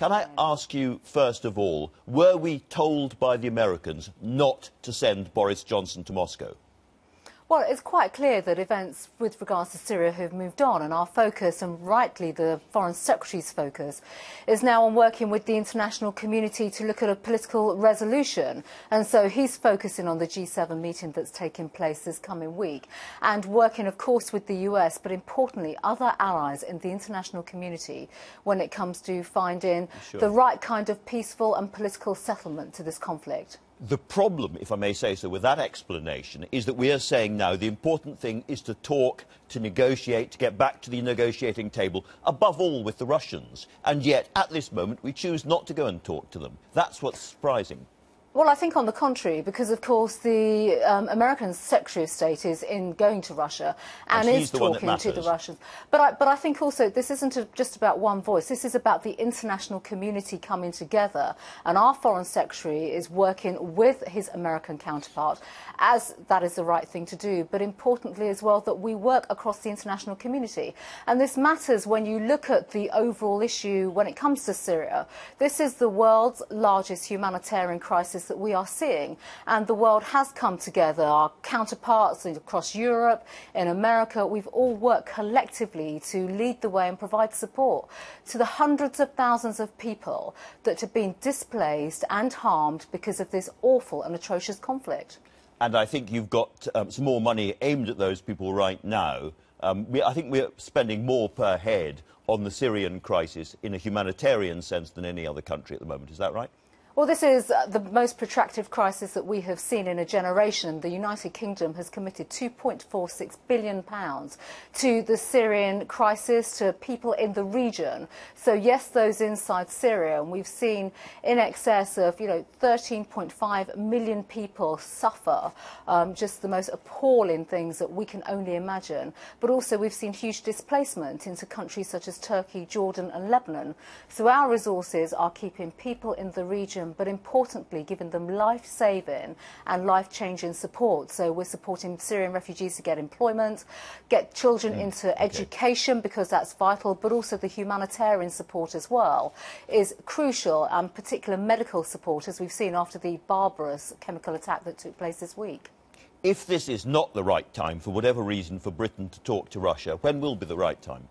Can I ask you, first of all, were we told by the Americans not to send Boris Johnson to Moscow? Well, it's quite clear that events with regards to Syria have moved on, and our focus, and rightly the Foreign Secretary's focus, is now on working with the international community to look at a political resolution. And so he's focusing on the G7 meeting that's taking place this coming week, and working, of course, with the US, but importantly, other allies in the international community when it comes to finding the right kind of peaceful and political settlement to this conflict. The problem, if I may say so, with that explanation is that we are saying now the important thing is to talk, to negotiate, to get back to the negotiating table, above all with the Russians. And yet, at this moment, we choose not to go and talk to them. That's what's surprising. Well, I think on the contrary, because, of course, the American Secretary of State is going to Russia and is talking to the Russians. But I think also this isn't just about one voice. This is about the international community coming together. And our Foreign Secretary is working with his American counterpart, as that is the right thing to do. But importantly as well, that we work across the international community. And this matters when you look at the overall issue when it comes to Syria. This is the world's largest humanitarian crisis that we are seeing, and the world has come together. Our counterparts across Europe, in America, we've all worked collectively to lead the way and provide support to the hundreds of thousands of people that have been displaced and harmed because of this awful and atrocious conflict. And I think you've got some more money aimed at those people right now. I think we're spending more per head on the Syrian crisis in a humanitarian sense than any other country at the moment. Is that right? Well, this is the most protracted crisis that we have seen in a generation. The United Kingdom has committed £2.46 billion to the Syrian crisis, to people in the region. So, yes, those inside Syria, and we've seen in excess of, 13.5 million people suffer just the most appalling things that we can only imagine. But also we've seen huge displacement into countries such as Turkey, Jordan and Lebanon. So our resources are keeping people in the region, but importantly giving them life-saving and life-changing support. So we're supporting Syrian refugees to get employment, get children into education, because that's vital, but also the humanitarian support as well is crucial, and particular medical support, as we've seen after the barbarous chemical attack that took place this week. If this is not the right time, for whatever reason, for Britain to talk to Russia, when will be the right time?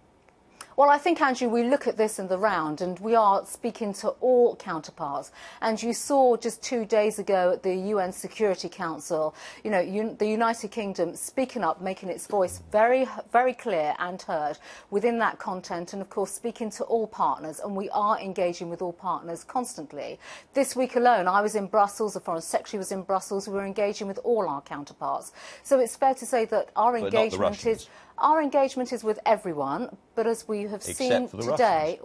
Well, I think, Andrew, we look at this in the round, and we are speaking to all counterparts. And you saw just 2 days ago at the UN Security Council, the United Kingdom speaking up, making its voice very, very clear and heard within that content, and, of course, speaking to all partners. And we are engaging with all partners constantly. This week alone, I was in Brussels, the Foreign Secretary was in Brussels. We were engaging with all our counterparts. So it's fair to say that our engagement is with everyone, but as we have seen today,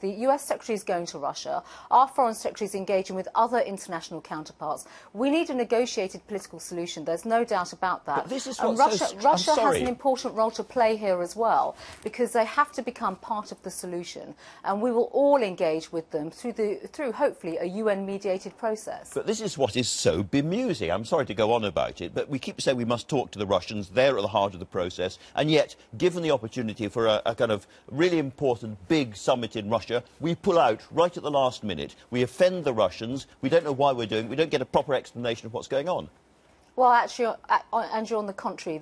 the US Secretary is going to Russia. Our Foreign Secretary is engaging with other international counterparts. We need a negotiated political solution. There's no doubt about that. But this is and Russia has an important role to play here as well, because they have to become part of the solution, and we will all engage with them through hopefully a UN-mediated process. But this is what is so bemusing. I'm sorry to go on about it, but we keep saying we must talk to the Russians. They're at the heart of the process, and yet, given the opportunity for a kind of really important big summit in Russia, we pull out right at the last minute. We offend the Russians. We don't know why we're doing it. We don't get a proper explanation of what's going on. Well, actually, Andrew, on the contrary,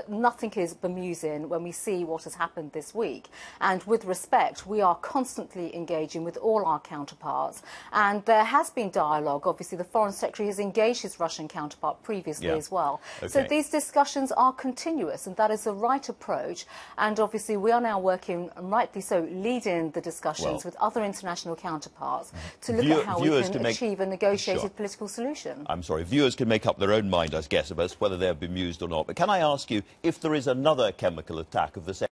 nothing is bemusing when we see what has happened this week. And with respect, we are constantly engaging with all our counterparts. And there has been dialogue. Obviously, the Foreign Secretary has engaged his Russian counterpart previously as well. So these discussions are continuous, and that is the right approach. And obviously, we are now working, and rightly so, leading the discussions with other international counterparts to look at how we can achieve a negotiated political solution. I'm sorry, viewers can make up their own mind, I guess, about whether they're bemused or not. But can I ask you, if there is another chemical attack of the same